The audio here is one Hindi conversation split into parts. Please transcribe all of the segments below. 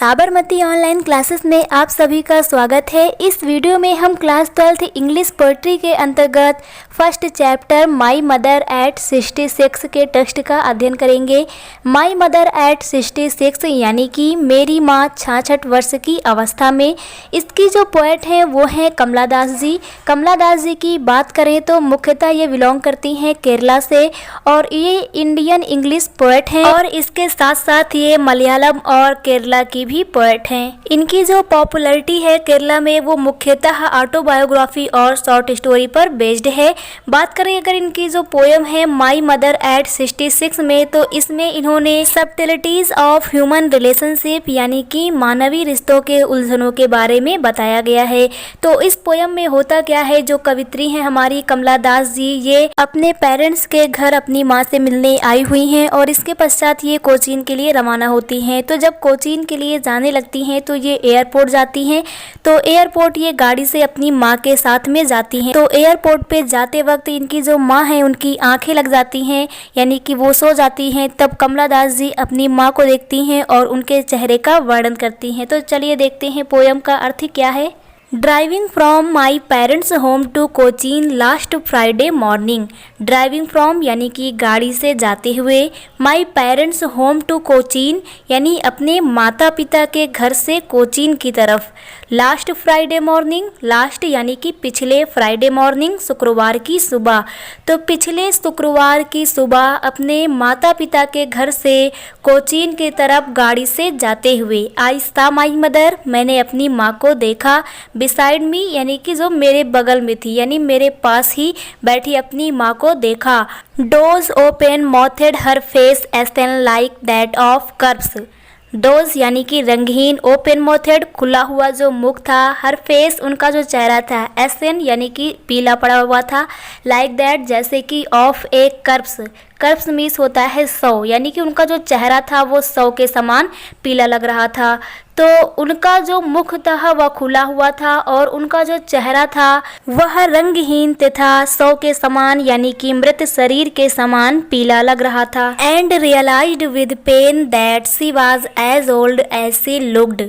साबरमती ऑनलाइन क्लासेस में आप सभी का स्वागत है। इस वीडियो में हम क्लास 12 इंग्लिश पोएट्री के अंतर्गत first chapter my mother eight 66 के टेक्स्ट का अध्ययन करेंगे। माई मदर एट 66 यानी कि मेरी माँ 66 वर्ष की अवस्था में। इसकी जो पोएट हैं वो हैं कमला दास जी। कमला दास जी की बात करें तो मुख्यतः ये बिलोंग करती हैं केरला से और ये इंडियन इंग्लिश पोएट हैं और इसके साथ साथ ये मलयालम और केरला की भी पोएट हैं। इनकी जो पॉपुलैरिटी है केरला में वो मुख्यतः ऑटोबायोग्राफी और शॉर्ट स्टोरी पर बेस्ड है। बात करें अगर इनकी जो पोएम है माई मदर एट 66 में, तो इसमें इन्होंने सबटिलिटीज ऑफ ह्यूमन रिलेशनशिप यानी कि मानवीय रिश्तों के उलझनों के बारे में बताया गया है। तो इस पोएम में होता क्या है, जो कवित्री हैं हमारी कमला दास जी, ये अपने पेरेंट्स के घर अपनी माँ से मिलने आई हुई हैं और इसके पश्चात ये कोचीन के लिए रवाना होती हैं। तो जब कोचीन के लिए जाने लगती हैं तो ये एयरपोर्ट जाती हैं। तो एयरपोर्ट ये गाड़ी से अपनी माँ के साथ में जाती हैं। तो एयरपोर्ट पे जाते वक्त इनकी जो माँ है उनकी आंखें लग जाती हैं, यानी कि वो सो जाती हैं। तब कमला दास जी अपनी माँ को देखती हैं और उनके चेहरे का वर्णन करती हैं। तो चलिए देखते हैं पोएम का अर्थ क्या है। Driving from my parents home to Cochin last Friday morning. Driving from यानी कि गाड़ी से जाते हुए, my parents home to Cochin यानी अपने माता पिता के घर से कोचीन की तरफ। लास्ट फ्राइडे मॉर्निंग, लास्ट यानी कि पिछले फ्राइडे मॉर्निंग शुक्रवार की सुबह। तो पिछले शुक्रवार की सुबह अपने माता पिता के घर से कोचीन की तरफ गाड़ी से जाते हुए। आई सॉ माई मदर, मैंने अपनी माँ को देखा। बिसाइड मी यानी कि जो मेरे बगल में थी, यानी मेरे पास ही बैठी अपनी माँ को देखा। Dose open mouthed her face Aston like that of curbs. Dose यानी कि रंगहीन, ओपन माउथेड खुला हुआ जो मुख था, हर फेस उनका जो चेहरा था, एस्टन यानी कि पीला पड़ा हुआ था, लाइक दैट जैसे कि of A curbs. Curbs means होता है सौ, यानी कि उनका जो चेहरा था वो सौ के समान पीला लग रहा था। तो उनका जो मुख था वह खुला हुआ था और उनका जो चेहरा था वह रंगहीन तथा सौ के समान यानी कि मृत शरीर के समान पीला लग रहा था। And realised with pain that she was as old as she looked.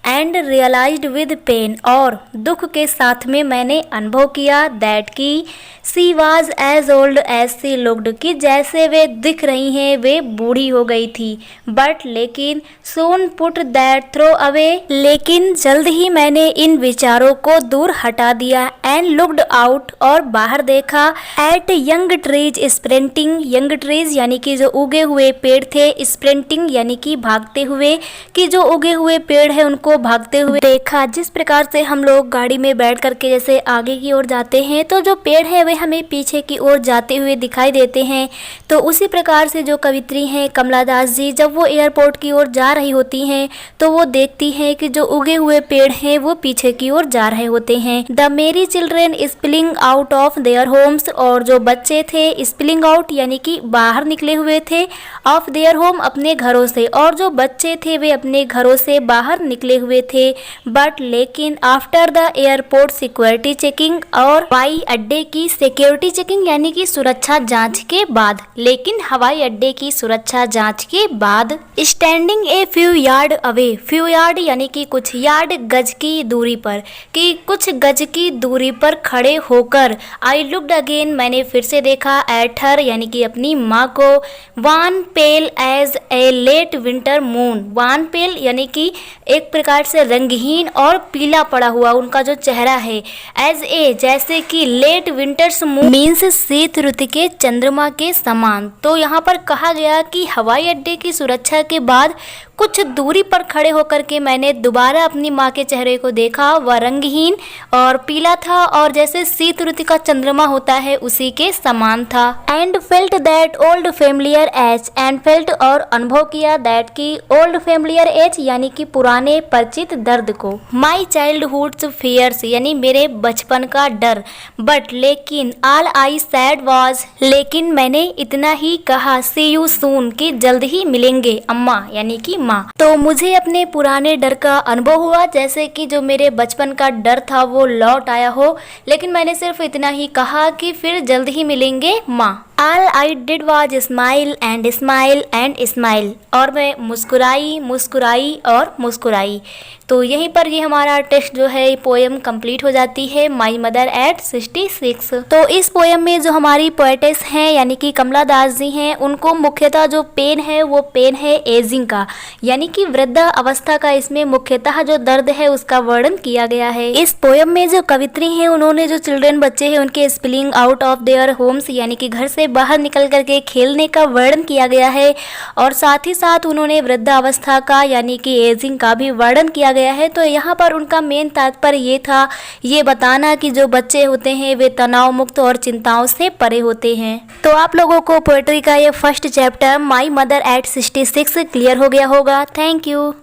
And realised with pain, और दुख के साथ में मैंने अनुभव किया, दैट की she was as old as she looked, कि जैसे वे दिख रही हैं वे बूढ़ी हो गई थी। बट लेकिन सोन पुट दैट थ्रो अवे, लेकिन जल्द ही मैंने इन विचारों को दूर हटा दिया। एंड लुक्ड आउट, और बाहर देखा। Eight young trees sprinting, young trees यानी कि जो उगे हुए पेड़ थे, स्प्रिंटिंग यानी कि भागते हुए, कि जो उगे हुए पेड़ है उनको भागते हुए देखा। जिस प्रकार से हम लोग गाड़ी में बैठ करके जैसे आगे की ओर जाते हैं तो जो पेड़ है वे हमें पीछे की ओर जाते हुए दिखाई देते हैं। तो उसी प्रकार से जो कवित्री हैं कमला दास जी, जब वो एयरपोर्ट की ओर जा रही होती हैं तो वो देखती हैं कि जो उगे हुए पेड़ हैं वो पीछे की ओर जा रहे होते हैं। द मेरी children spilling out of their homes, और जो बच्चे थे स्पिलिंग आउट यानी कि बाहर निकले हुए थे, ऑफ देयर होम अपने घरों से, और जो बच्चे थे वे अपने घरों से बाहर निकले हुए थे। बट लेकिन after the airport security checking, और हवाई अड्डे की सिक्योरिटी चेकिंग यानी कि सुरक्षा जांच के बाद, लेकिन हवाई अड्डे की सुरक्षा जांच के बाद, standing a few yard away, few yard यानी कि कुछ यार्ड गज की दूरी पर, कि कुछ गज की दूरी पर खड़े होकर, आई लुक्ड अगेन मैंने फिर से देखा, एट हर यानी कि अपनी माँ को, wan pale as a late winter moon, wan pale यानी कि एक प्रकार से रंगहीन और पीला पड़ा हुआ उनका जो चेहरा है, एज ए जैसे कि लेट विंटर्स मून मीन्स शीत ऋतु के चंद्रमा के समान। तो यहाँ पर कहा गया कि हवाई अड्डे की सुरक्षा के बाद कुछ दूरी पर खड़े होकर के मैंने दोबारा अपनी माँ के चेहरे को देखा, वह रंगहीन और पीला था और जैसे शीत ऋतु का चंद्रमा होता है उसी के समान था। And felt that old familiar age, and felt और अनुभव किया, दैट की ओल्ड फेमिलियर एज यानी कि पुराने परिचित दर्द को, माई चाइल्डहुड्स फियर्स यानी मेरे बचपन का डर, बट लेकिन ऑल आई सैड वाज, लेकिन मैंने इतना ही कहा, सी यू सून कि जल्द ही मिलेंगे अम्मा यानी कि माँ। तो मुझे अपने पुराने डर का अनुभव हुआ, जैसे कि जो मेरे बचपन का डर था वो लौट आया हो, लेकिन मैंने सिर्फ इतना ही कहा कि फिर जल्द ही मिलेंगे माँ। All I did was smile and smile and smile। और मैं मुस्कुराई मुस्कुराई और मुस्कुराई। तो यहीं पर ये हमारा टेक्स्ट जो है पोएम कंप्लीट हो जाती है, माई मदर एट 66। तो इस पोएम में जो हमारी पोएटेस हैं यानी कि कमला दास जी हैं, उनको मुख्यतः जो पेन है वो पेन है एजिंग का, यानी कि वृद्धा अवस्था का। इसमें मुख्यतः जो दर्द है उसका वर्णन किया गया है। इस पोएम में जो कवित्री हैं उन्होंने जो चिल्ड्रन बच्चे हैं उनके spilling out of their homes यानी कि घर से बाहर निकल करके खेलने का वर्णन किया गया है, और साथ ही साथ उन्होंने वृद्धावस्था का यानी कि एजिंग का भी वर्णन किया गया है। तो यहाँ पर उनका मेन तात्पर्य ये था, ये बताना कि जो बच्चे होते हैं वे तनाव मुक्त और चिंताओं से परे होते हैं। तो आप लोगों को पोएट्री का ये first chapter my mother eight 66 clear हो गया होगा। Thank you.